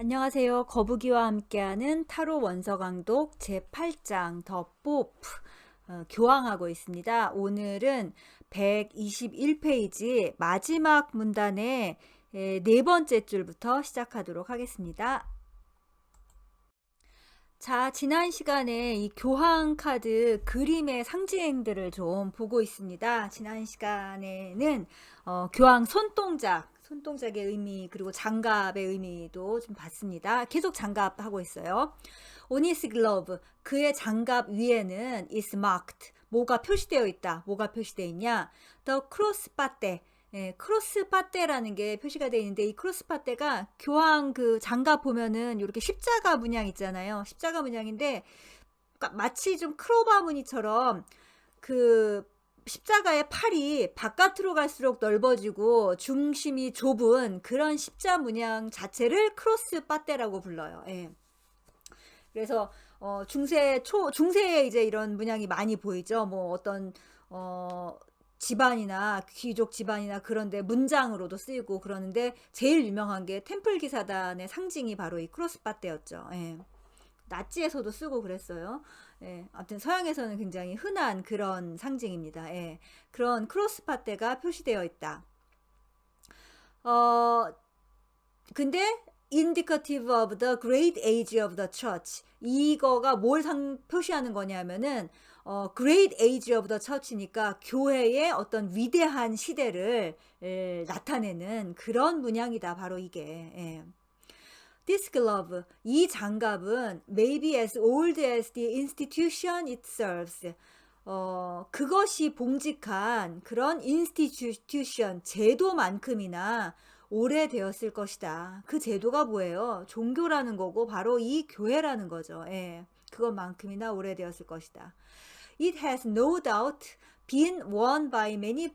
안녕하세요. 거북이와 함께하는 타로 원서 강독 제8장 더 포프 교황하고 있습니다. 오늘은 121페이지 마지막 문단의 네 번째 줄부터 시작하도록 하겠습니다. 자, 지난 시간에 이 교황 카드 그림의 상징들을 좀 보고 있습니다. 지난 시간에는 교황 손동작의 의미 그리고 장갑의 의미도 좀 봤습니다. 계속 장갑 하고 있어요. On his glove, 그의 장갑 위에는 is marked, 뭐가 표시되어 있다. 뭐가 표시되어 있냐? The cross pat대, 크로스 파떼라는 게 표시가 되어 있는데 이 크로스 파떼가 교황 그 장갑 보면은 이렇게 십자가 문양 있잖아요. 십자가 문양인데 마치 좀 크로바 무늬처럼 그 십자가의 팔이 바깥으로 갈수록 넓어지고 중심이 좁은 그런 십자 문양 자체를 크로스 파떼라고 불러요. 예. 그래서 중세에 이제 이런 문양이 많이 보이죠. 뭐 어떤 집안이나 귀족 집안이나 그런데 문장으로도 쓰이고 그러는데 제일 유명한 게 템플 기사단의 상징이 바로 이 크로스바떼였죠. 예. 나치에서도 쓰고 그랬어요. 예. 아무튼 서양에서는 굉장히 흔한 그런 상징입니다. 예. 그런 크로스바떼가 표시되어 있다. 근데 indicative of the great age of the church. 이거가 뭘 표시하는 거냐면은 great age of the church니까 교회의 어떤 위대한 시대를 나타내는 그런 문양이다. 바로 이게. 예. This glove, 이 장갑은 maybe as old as the institution it serves. 그것이 봉직한 그런 institution, 제도만큼이나 오래되었을 것이다. 그 제도가 뭐예요? 종교라는 거고 바로 이 교회라는 거죠. 예, 그것만큼이나 오래되었을 것이다. It has no doubt been worn by many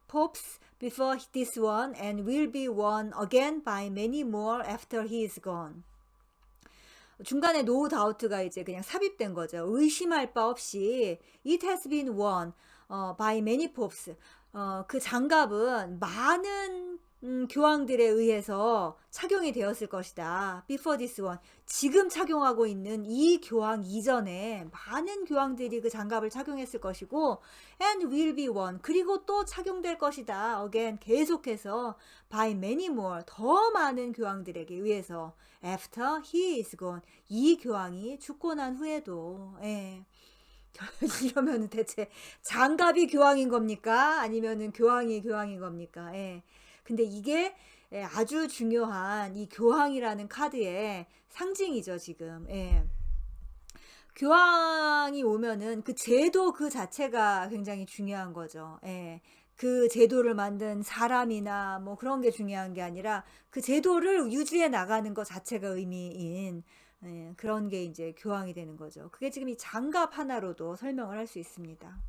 popes before this one and will be worn again by many more after he is gone. 중간에 no doubt가 이제 그냥 삽입된 거죠. 의심할 바 없이 it has been worn by many popes. 그 장갑은 많은 교황들에 의해서 착용이 되었을 것이다. Before this one. 지금 착용하고 있는 이 교황 이전에 많은 교황들이 그 장갑을 착용했을 것이고 and will be worn. 그리고 또 착용될 것이다. Again. 계속해서 by many more. 더 많은 교황들에게 의해서 after he is gone. 이 교황이 죽고 난 후에도 예. 이러면 대체 장갑이 교황인 겁니까? 아니면은 교황이 교황인 겁니까? 예. 근데 이게 아주 중요한 이 교황이라는 카드의 상징이죠, 지금. 예. 교황이 오면은 그 제도 그 자체가 굉장히 중요한 거죠. 예. 그 제도를 만든 사람이나 뭐 그런 게 중요한 게 아니라 그 제도를 유지해 나가는 것 자체가 의미인 그런 게 이제 교황이 되는 거죠. 그게 지금 이 장갑 하나로도 설명을 할 수 있습니다.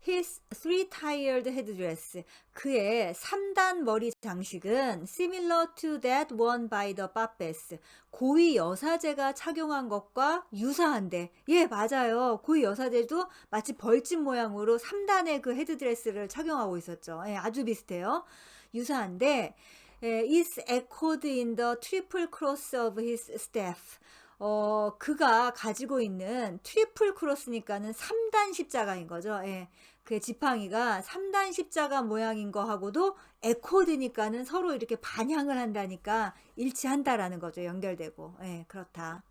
His three-tiered headdress. 그의 3단 머리 장식은 similar to that worn by the pappess. 고위 여사제가 착용한 것과 유사한데, 예, 맞아요. 고위 여사제도 마치 벌집 모양으로 3단의 그 헤드드레스를 착용하고 있었죠. 예, 아주 비슷해요. 유사한데, is echoed in the triple cross of his staff. 그가 가지고 있는 트리플 크로스니까는 3단 십자가인 거죠. 예. 그 지팡이가 3단 십자가 모양인 거하고도 에코드니까는 서로 이렇게 반향을 한다니까 일치한다라는 거죠. 연결되고. 예, 그렇다.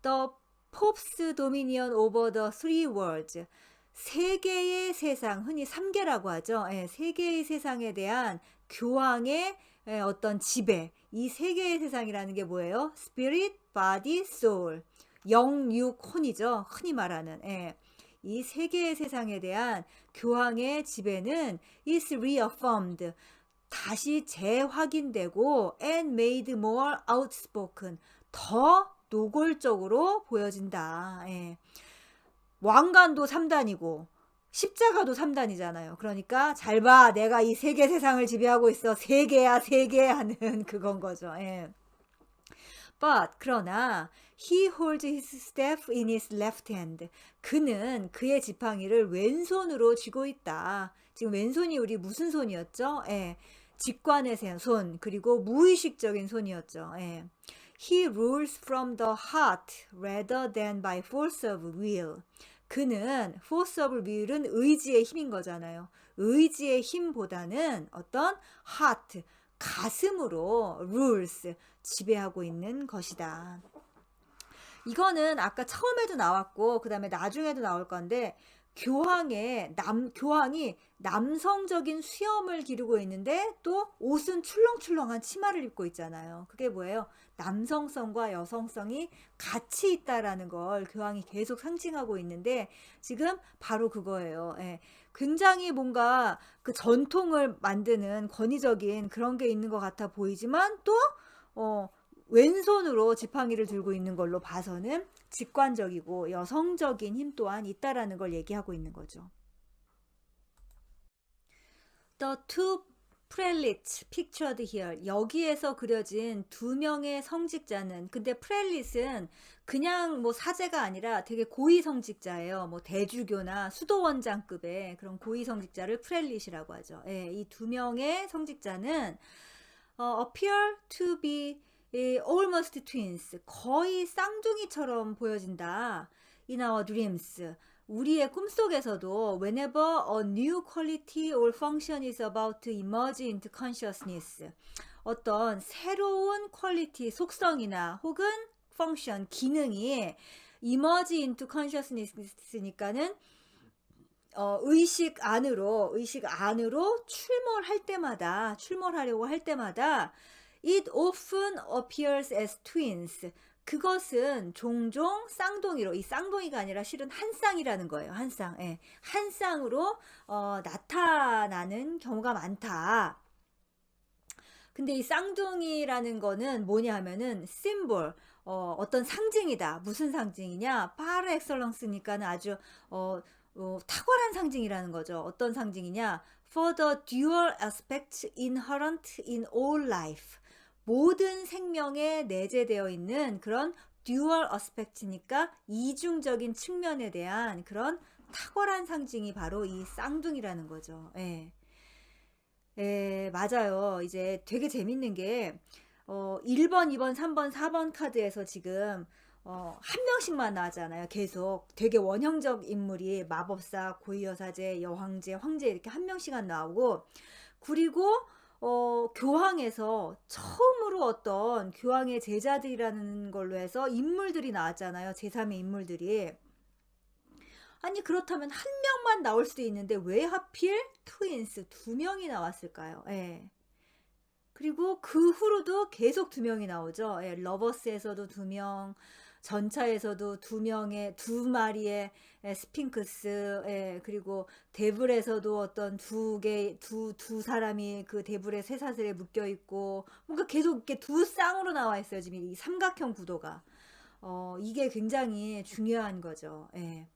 The Pope's dominion over the three worlds. 세 개의 세상, 흔히 3개라고 하죠. 예, 세 개의 세상에 대한 교황의 어떤 지배. 이 세 개의 세상이라는 게 뭐예요? Spirit, Body, Soul. 영, 육, 혼이죠. 흔히 말하는. 예. 이 세 개의 세상에 대한 교황의 지배는 is reaffirmed. 다시 재확인되고 and made more outspoken. 더 노골적으로 보여진다. 예. 왕관도 3단이고 십자가도 3단이잖아요. 그러니까 잘 봐. 내가 이 세계 세상을 지배하고 있어. 세 개야, 세 개 하는 그건 거죠. 예. But 그러나 he holds his staff in his left hand. 그는 그의 지팡이를 왼손으로 쥐고 있다. 지금 왼손이 우리 무슨 손이었죠? 예. 직관의 손, 그리고 무의식적인 손이었죠. 예. He rules from the heart rather than by force of will. 그는 force of will은 의지의 힘인 거잖아요. 의지의 힘보다는 어떤 heart, 가슴으로 rules, 지배하고 있는 것이다. 이거는 아까 처음에도 나왔고 그 다음에 나중에도 나올 건데 교황이 남성적인 수염을 기르고 있는데 또 옷은 출렁출렁한 치마를 입고 있잖아요. 그게 뭐예요? 남성성과 여성성이 같이 있다라는 걸 교황이 계속 상징하고 있는데 지금 바로 그거예요. 예. 굉장히 뭔가 그 전통을 만드는 권위적인 그런 게 있는 것 같아 보이지만 또 왼손으로 지팡이를 들고 있는 걸로 봐서는 직관적이고 여성적인 힘 또한 있다라는 걸 얘기하고 있는 거죠. The two prelates pictured here. 여기에서 그려진 두 명의 성직자는, 근데 프렐릿은 그냥 뭐 사제가 아니라 되게 고위 성직자예요. 뭐 대주교나 수도원장급의 그런 고위 성직자를 프렐릿이라고 하죠. 예, 이 두 명의 성직자는 appear to be almost twins. 거의 쌍둥이처럼 보여진다. In our dreams. 우리의 꿈속에서도 whenever a new quality or function is about to emerge into consciousness. 어떤 새로운 퀄리티, 속성이나 혹은 function, 기능이 emerge into consciousness니까는 의식 안으로 출몰하려고 할 때마다 it often appears as twins. 그것은 종종 쌍둥이로, 이 쌍둥이가 아니라 실은 한 쌍이라는 거예요. 한 쌍. 예. 한 쌍으로 나타나는 경우가 많다. 근데 이 쌍둥이라는 거는 뭐냐 하면은 심볼, 어떤 상징이다. 무슨 상징이냐? 파르 엑설런스니까는 아주 탁월한 상징이라는 거죠. 어떤 상징이냐? For the dual aspects inherent in all life. 모든 생명에 내재되어 있는 그런 듀얼 어스펙트니까 이중적인 측면에 대한 그런 탁월한 상징이 바로 이 쌍둥이라는 거죠. 예. 예, 맞아요. 이제 되게 재밌는 게 1번, 2번, 3번, 4번 카드에서 지금 한 명씩만 나왔잖아요. 계속 되게 원형적 인물이 마법사, 고위여사제, 여황제, 황제 이렇게 한 명씩만 나오고, 그리고 교황에서 처음으로 어떤 교황의 제자들이라는 걸로 해서 인물들이 나왔잖아요. 제3의 인물들이. 아니 그렇다면 한 명만 나올 수도 있는데 왜 하필 트윈스 두 명이 나왔을까요? 예. 그리고 그 후로도 계속 두 명이 나오죠. 예, 러버스에서도 두 명, 전차에서도 두 마리의 스핑크스, 예, 그리고 데블에서도 어떤 두 사람이 그 데블의 쇠사슬에 묶여 있고, 뭔가 계속 이렇게 두 쌍으로 나와 있어요. 지금 이 삼각형 구도가. 이게 굉장히 중요한 거죠. 예.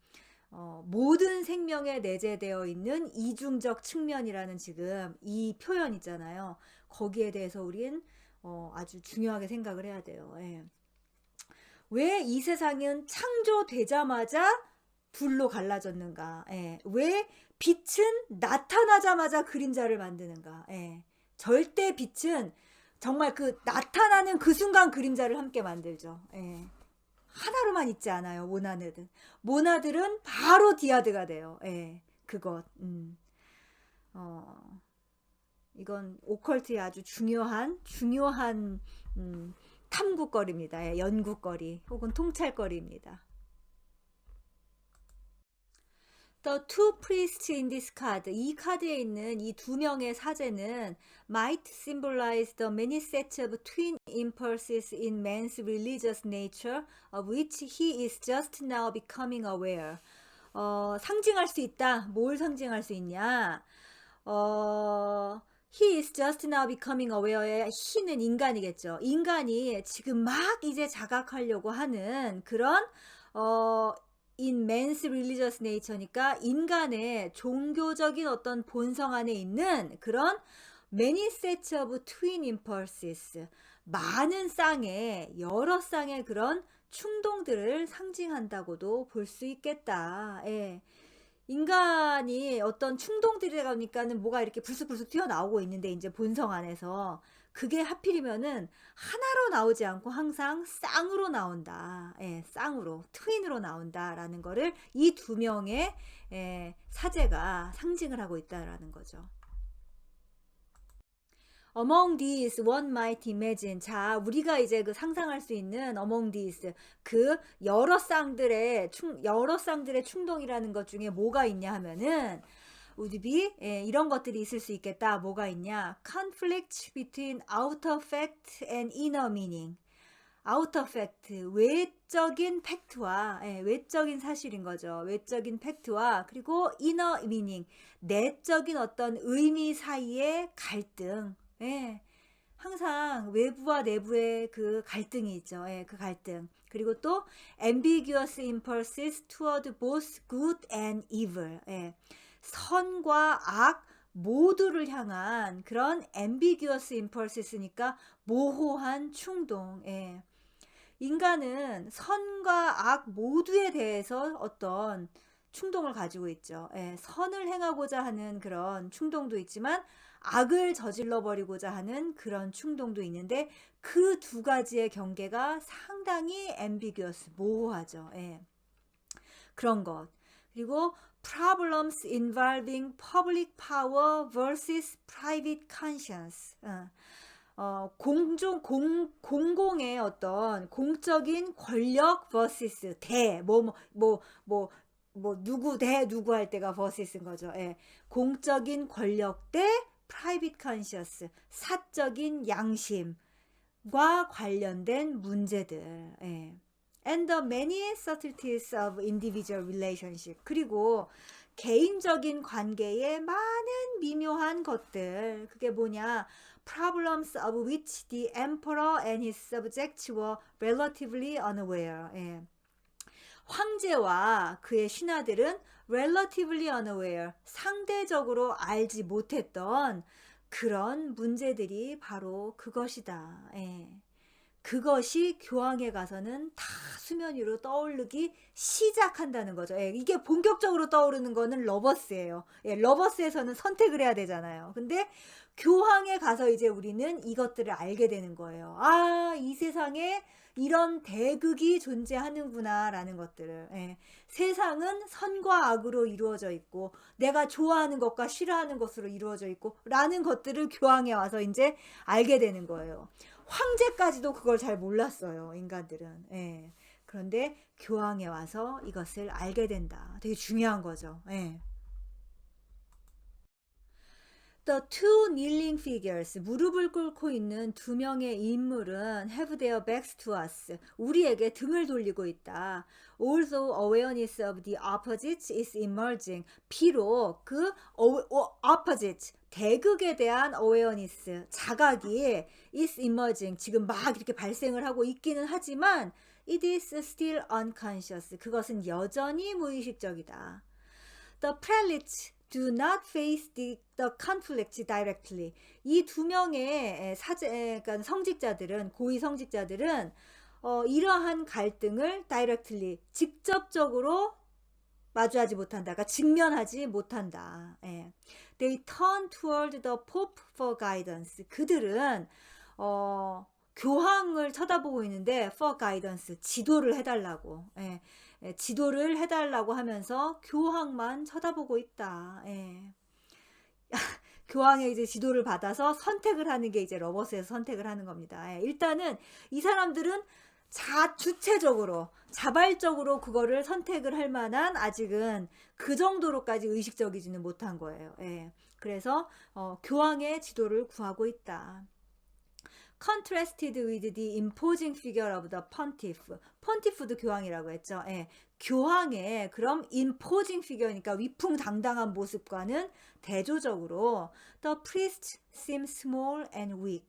모든 생명에 내재되어 있는 이중적 측면이라는 지금 이 표현 있잖아요. 거기에 대해서 우린 아주 중요하게 생각을 해야 돼요. 예. 왜 이 세상은 창조되자마자 둘로 갈라졌는가? 예. 왜 빛은 나타나자마자 그림자를 만드는가? 예. 절대 빛은 정말 그 나타나는 그 순간 그림자를 함께 만들죠. 예. 하나로만 있지 않아요. 모나들은 바로 디아드가 돼요. 예. 그것. 이건 오컬트의 아주 중요한 탐구거리입니다. 예, 연구거리 혹은 통찰거리입니다. The two priests in this card. 이 카드에 있는 이 두 명의 사제는 might symbolize the many sets of twin impulses in man's religious nature of which he is just now becoming aware. 상징할 수 있다. 뭘 상징할 수 있냐? He is just now becoming aware의 he는 인간이겠죠. 인간이 지금 막 이제 자각하려고 하는 그런 in man's religious nature니까 인간의 종교적인 어떤 본성 안에 있는 그런 many sets of twin impulses, 많은 쌍의 여러 쌍의 그런 충동들을 상징한다고도 볼 수 있겠다. 예. 인간이 어떤 충동들이다 보니까는 뭐가 이렇게 불쑥불쑥 튀어나오고 있는데 이제 본성 안에서 그게 하필이면은 하나로 나오지 않고 항상 쌍으로 나온다. 예, 쌍으로, 트윈으로 나온다라는 거를 이 두 명의 사제가 상징을 하고 있다라는 거죠. Among these one might imagine. 자, 우리가 이제 그 상상할 수 있는 among these 그 여러 쌍들의 충동이라는 것 중에 뭐가 있냐 하면은 우드비 이런 것들이 있을 수 있겠다. 뭐가 있냐? Conflict between outer fact and inner meaning. outer fact, 외적인 팩트와 외적인 사실인 거죠. 외적인 팩트와 그리고 inner meaning, 내적인 어떤 의미 사이의 갈등. 예. 항상 외부와 내부의 그 갈등이 있죠. 예, 그 갈등. 그리고 또 ambiguous impulses toward both good and evil. 예. 선과 악 모두를 향한 그런 ambiguous impulses니까 모호한 충동. 예. 인간은 선과 악 모두에 대해서 어떤 충동을 가지고 있죠. 예, 선을 행하고자 하는 그런 충동도 있지만 악을 저질러 버리고자 하는 그런 충동도 있는데 그 두 가지의 경계가 상당히 ambiguous, 모호하죠. 예. 그런 것. 그리고 problems involving public power versus private conscience. 공공의 어떤 공적인 권력 vs 누구 대 누구 할 때가 vs인 거죠. 예. 공적인 권력 대 private conscience, 사적인 양심과 관련된 문제들. 예. And the many subtleties of individual relationship. 그리고 개인적인 관계의 많은 미묘한 것들. 그게 뭐냐? Problems of which the emperor and his subjects were relatively unaware. 예. 황제와 그의 신하들은 relatively unaware, 상대적으로 알지 못했던 그런 문제들이 바로 그것이다. 예. 그것이 교황에 가서는 다 수면 위로 떠오르기 시작한다는 거죠. 예, 이게 본격적으로 떠오르는 거는 러버스예요. 예, 러버스에서는 선택을 해야 되잖아요. 근데 교황에 가서 이제 우리는 이것들을 알게 되는 거예요. 아, 이 세상에 이런 대극이 존재하는구나 라는 것들을. 예, 세상은 선과 악으로 이루어져 있고 내가 좋아하는 것과 싫어하는 것으로 이루어져 있고 라는 것들을 교황에 와서 이제 알게 되는 거예요. 황제까지도 그걸 잘 몰랐어요, 인간들은. 예. 그런데 교황에 와서 이것을 알게 된다. 되게 중요한 거죠. 예. The two kneeling figures, 무릎을 꿇고 있는 두 명의 인물은 have their backs to us, 우리에게 등을 돌리고 있다. Although awareness of the opposites is emerging, 비록 그 opposite, 대극에 대한 awareness, 자각이 is emerging, 지금 막 이렇게 발생을 하고 있기는 하지만 it is still unconscious, 그것은 여전히 무의식적이다. The prelates do not face the conflict directly. 이 두 명의 그러니까 성직자들은, 고위 성직자들은 이러한 갈등을 directly, 직접적으로 마주하지 못한다. 그러니까 직면하지 못한다. 예. They turn toward the Pope for guidance. 그들은 교황을 쳐다보고 있는데 for guidance, 지도를 해달라고. 예. 지도를 해달라고 하면서 교황만 쳐다보고 있다. 예. 교황의 이제 지도를 받아서 선택을 하는 게 이제 러버스에서 선택을 하는 겁니다. 예. 일단은 이 사람들은 주체적으로, 자발적으로 그거를 선택을 할 만한 아직은 그 정도로까지 의식적이지는 못한 거예요. 예. 그래서 교황의 지도를 구하고 있다. Contrasted with the imposing figure of the pontiff. pontiff도 교황이라고 했죠. 예. 교황의 그럼 imposing figure니까 위풍당당한 모습과는 대조적으로 the priest seems small and weak.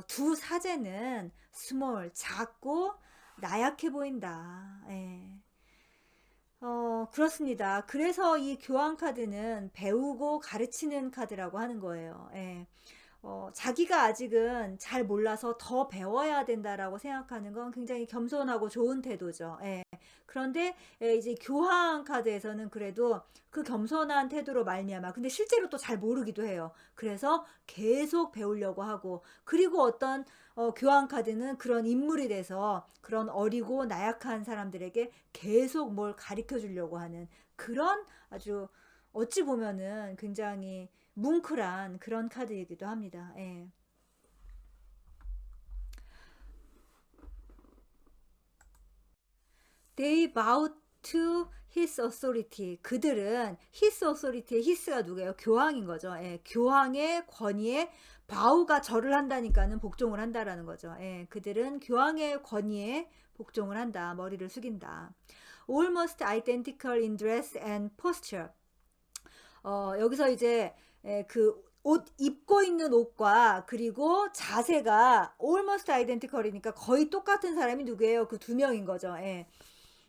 두 사제는 small, 작고 나약해 보인다. 예. 그렇습니다. 그래서 이 교황 카드는 배우고 가르치는 카드라고 하는 거예요. 예. 자기가 아직은 잘 몰라서 더 배워야 된다라고 생각하는 건 굉장히 겸손하고 좋은 태도죠. 예. 그런데 이제 교황 카드에서는 그래도 그 겸손한 태도로 말미암아 근데 실제로 또 잘 모르기도 해요. 그래서 계속 배우려고 하고 그리고 어떤 교황 카드는 그런 인물이 돼서 그런 어리고 나약한 사람들에게 계속 뭘 가르쳐 주려고 하는 그런 아주 어찌 보면은 굉장히 뭉클한 그런 카드이기도 합니다. 예. They bow to his authority. 그들은 his authority의 his가 누구예요? 교황인 거죠. 예, 교황의 권위에 bow가 절을 한다니까는 복종을 한다라는 거죠. 예, 그들은 교황의 권위에 복종을 한다. 머리를 숙인다. Almost identical in dress and posture. 여기서 이제 그 옷 입고 있는 옷과 그리고 자세가 almost identical이니까 거의 똑같은 사람이 누구예요? 그 두 명인 거죠. 예.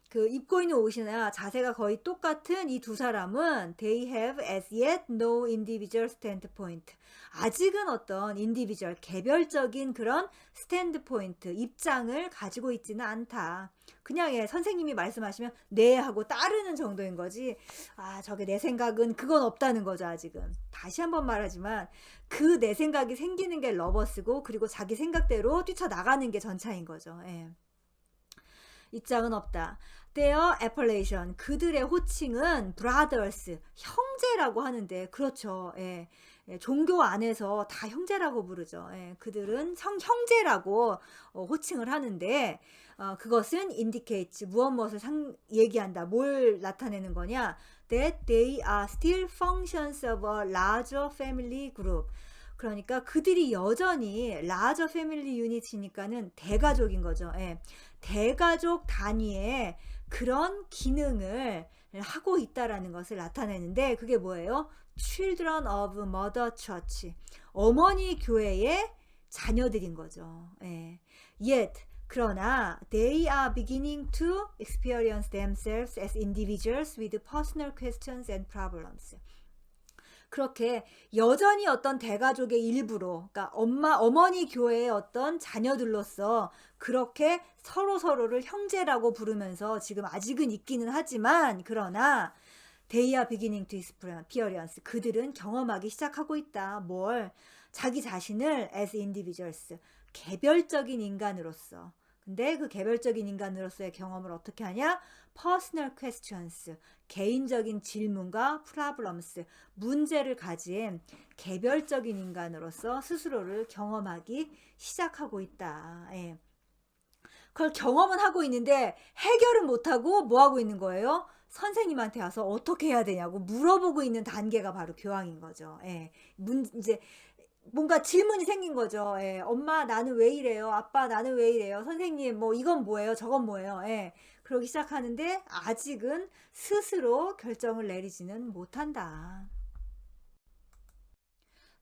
그 입고 있는 옷이나 자세가 거의 똑같은 이 두 사람은 they have as yet no individual standpoint. 아직은 어떤 individual 개별적인 그런 standpoint 입장을 가지고 있지는 않다. 그냥 선생님이 말씀하시면 네 하고 따르는 정도인 거지. 아 저게 내 생각은 그건 없다는 거죠 아직은. 다시 한번 말하지만 그 내 생각이 생기는 게 러버스고 그리고 자기 생각대로 뛰쳐나가는 게 전차인 거죠. 예. 입장은 없다. Their appellation 그들의 호칭은 brothers 형제라고 하는데 그렇죠. 예. 예, 종교 안에서 다 형제라고 부르죠. 예, 그들은 형제라고 호칭을 하는데 그것은 indicates 무엇을 얘기한다. 뭘 나타내는 거냐? That they are still functions of a larger family group. 그러니까 그들이 여전히 larger family unit이니까는 대가족인 거죠. 예. 대가족 단위의 그런 기능을 하고 있다라는 것을 나타내는데 그게 뭐예요? Children of Mother Church. 어머니 교회의 자녀들인 거죠. 예. Yet 그러나 they are beginning to experience themselves as individuals with personal questions and problems. 그렇게 여전히 어떤 대가족의 일부로, 그러니까 어머니 교회의 어떤 자녀들로서 그렇게 서로를 형제라고 부르면서 지금 아직은 있기는 하지만, 그러나 they are beginning to experience. 그들은 경험하기 시작하고 있다. 뭘? 자기 자신을 as individuals. 개별적인 인간으로서. 근데 그 개별적인 인간으로서의 경험을 어떻게 하냐? personal questions, 개인적인 질문과 problems, 문제를 가진 개별적인 인간으로서 스스로를 경험하기 시작하고 있다. 예. 그걸 경험은 하고 있는데 해결은 못하고 뭐 하고 있는 거예요? 선생님한테 와서 어떻게 해야 되냐고 물어보고 있는 단계가 바로 교황인 거죠. 예. 이제 뭔가 질문이 생긴 거죠. 예. 엄마 나는 왜 이래요? 아빠 나는 왜 이래요? 선생님 뭐 이건 뭐예요? 저건 뭐예요? 예. 그러기 시작하는데 아직은 스스로 결정을 내리지는 못한다.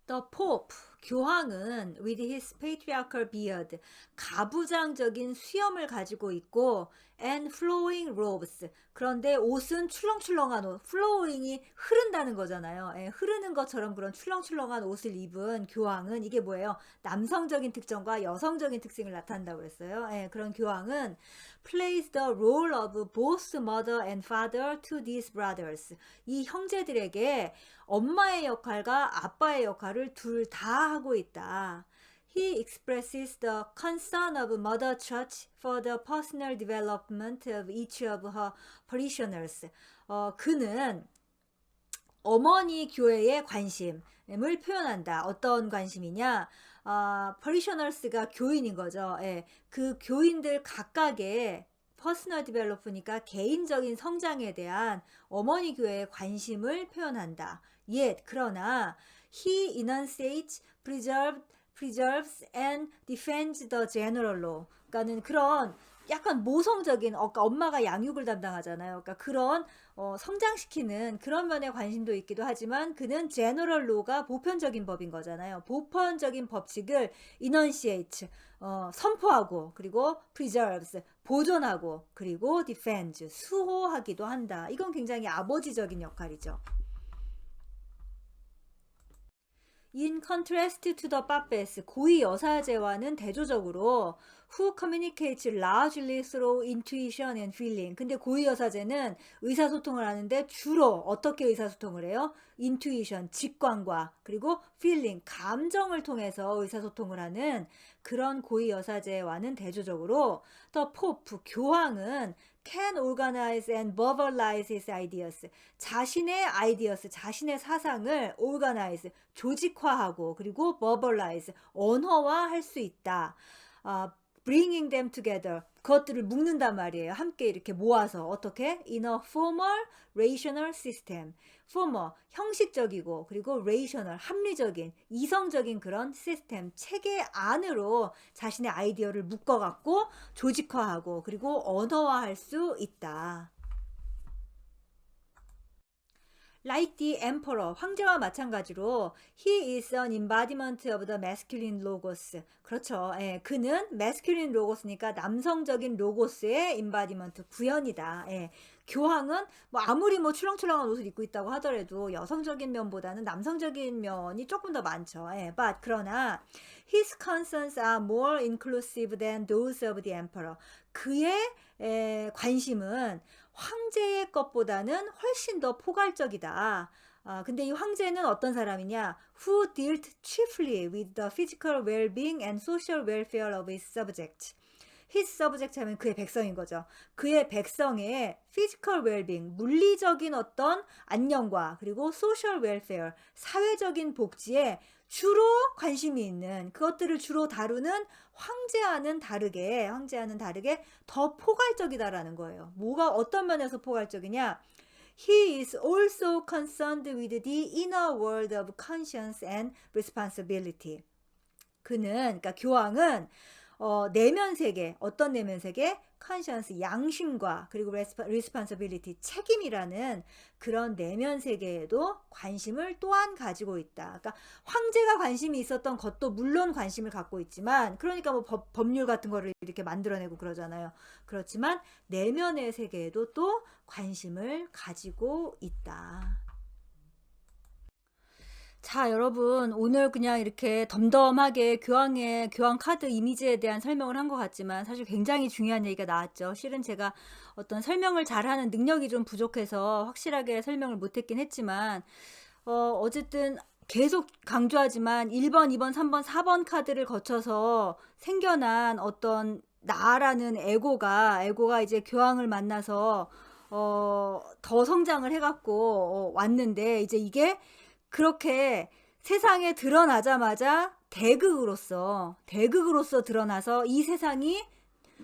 The Pope, 교황은 with his patriarchal beard, 가부장적인 수염을 가지고 있고 and flowing robes, 그런데 옷은 출렁출렁한 옷, flowing이 흐른다는 거잖아요. 예, 흐르는 것처럼 그런 출렁출렁한 옷을 입은 교황은 이게 뭐예요? 남성적인 특성과 여성적인 특징을 나타낸다고 그랬어요. 예, 그런 교황은 plays the role of both mother and father to these brothers. 이 형제들에게 엄마의 역할과 아빠의 역할을 둘 다 하고 있다. He expresses the concern of Mother Church for the personal development of each of her parishioners. 그는 어머니 교회의 관심을 표현한다. 어떤 관심이냐? parishioners가 교인인 거죠. 예, 그 교인들 각각의 퍼스널 디벨로프니까 개인적인 성장에 대한 어머니 교회의 관심을 표현한다. Yet 그러나 he enunciates, preserves and defends the general law. 그러니까는 그런 약간 모성적인 엄마가 양육을 담당하잖아요. 그러니까 그런 성장시키는 그런 면에 관심도 있기도 하지만 그는 general law가 보편적인 법인 거잖아요. 보편적인 법칙을 enunciate 선포하고 그리고 preserves 보존하고 그리고 defends 수호하기도 한다. 이건 굉장히 아버지적인 역할이죠. In contrast to the pappes, 고위 여사제와는 대조적으로 who communicates largely through intuition and feeling. 근데 고위여사제는 의사소통을 하는데 주로 어떻게 의사소통을 해요? intuition, 직관과 그리고 feeling, 감정을 통해서 의사소통을 하는 그런 고위여사제와는 대조적으로 더 포프, 교황은 can organize and verbalize his ideas. 자신의 ideas, 자신의 사상을 organize, 조직화하고 그리고 verbalize, 언어화할 수 있다. bringing them together. 그것들을 묶는단 말이에요. 함께 이렇게 모아서 어떻게? in a formal, rational system. formal, 형식적이고 그리고 rational, 합리적인, 이성적인 그런 시스템, 체계 안으로 자신의 아이디어를 묶어갖고 조직화하고 그리고 언어화할 수 있다. Like the emperor, 황제와 마찬가지로 he is an embodiment of the masculine logos. 그렇죠. 예, 그는 masculine logos니까 남성적인 로고스의 embodiment, 구현이다. 예, 교황은 뭐 아무리 뭐 출렁출렁한 옷을 입고 있다고 하더라도 여성적인 면보다는 남성적인 면이 조금 더 많죠. 예, but 그러나 his concerns are more inclusive than those of the emperor. 그의 관심은 황제의 것보다는 훨씬 더 포괄적이다. 근데 이 황제는 어떤 사람이냐? Who dealt chiefly with the physical well-being and social welfare of his subjects. his subject 하면 그의 백성인 거죠. 그의 백성의 physical well-being, 물리적인 어떤 안녕과 그리고 social welfare, 사회적인 복지에 주로 관심이 있는 그것들을 주로 다루는 황제와는 다르게 더 포괄적이다라는 거예요. 뭐가 어떤 면에서 포괄적이냐? He is also concerned with the inner world of conscience and responsibility. 그러니까 교황은 내면 세계, 어떤 내면 세계? conscience, 양심과 그리고 responsibility, 책임이라는 그런 내면 세계에도 관심을 또한 가지고 있다. 그러니까 황제가 관심이 있었던 것도 물론 관심을 갖고 있지만, 그러니까 뭐 법률 같은 거를 이렇게 만들어내고 그러잖아요. 그렇지만 내면의 세계에도 또 관심을 가지고 있다. 자, 여러분, 오늘 그냥 이렇게 덤덤하게 교황 카드 이미지에 대한 설명을 한 것 같지만 사실 굉장히 중요한 얘기가 나왔죠. 실은 제가 어떤 설명을 잘하는 능력이 좀 부족해서 확실하게 설명을 못했긴 했지만 어쨌든 계속 강조하지만 1번, 2번, 3번, 4번 카드를 거쳐서 생겨난 어떤 나라는 에고가 이제 교황을 만나서 더 성장을 해갖고 왔는데, 이제 이게 그렇게 세상에 드러나자마자 대극으로서 드러나서 이 세상이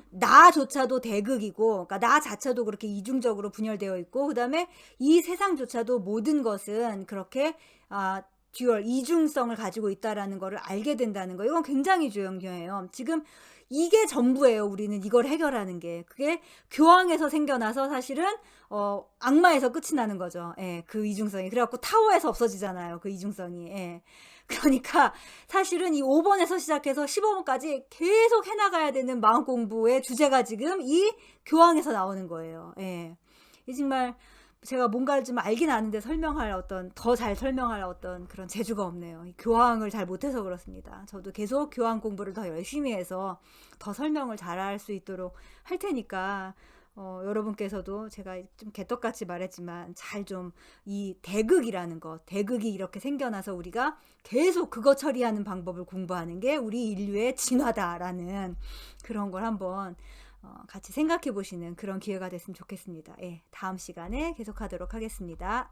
나조차도 대극이고, 그러니까 나 자체도 그렇게 이중적으로 분열되어 있고, 그 다음에 이 세상조차도 모든 것은 그렇게 듀얼, 이중성을 가지고 있다라는 것을 알게 된다는 거. 이건 굉장히 중요해요. 지금 이게 전부예요. 우리는 이걸 해결하는 게. 그게 교황에서 생겨나서 사실은 악마에서 끝이 나는 거죠. 예, 그 이중성이. 그래갖고 타워에서 없어지잖아요. 그 이중성이. 예. 그러니까 사실은 이 5번에서 시작해서 15번까지 계속 해나가야 되는 마음 공부의 주제가 지금 이 교황에서 나오는 거예요. 예. 이 정말 제가 뭔가를 좀 알긴 아는데 더 잘 설명할 어떤 그런 재주가 없네요. 교황을 잘 못해서 그렇습니다. 저도 계속 교황 공부를 더 열심히 해서 더 설명을 잘할 수 있도록 할 테니까 여러분께서도 제가 좀 개떡같이 말했지만 잘 좀 이 대극이 이렇게 생겨나서 우리가 계속 그거 처리하는 방법을 공부하는 게 우리 인류의 진화다라는 그런 걸 한번 같이 생각해 보시는 그런 기회가 됐으면 좋겠습니다. 예, 다음 시간에 계속하도록 하겠습니다.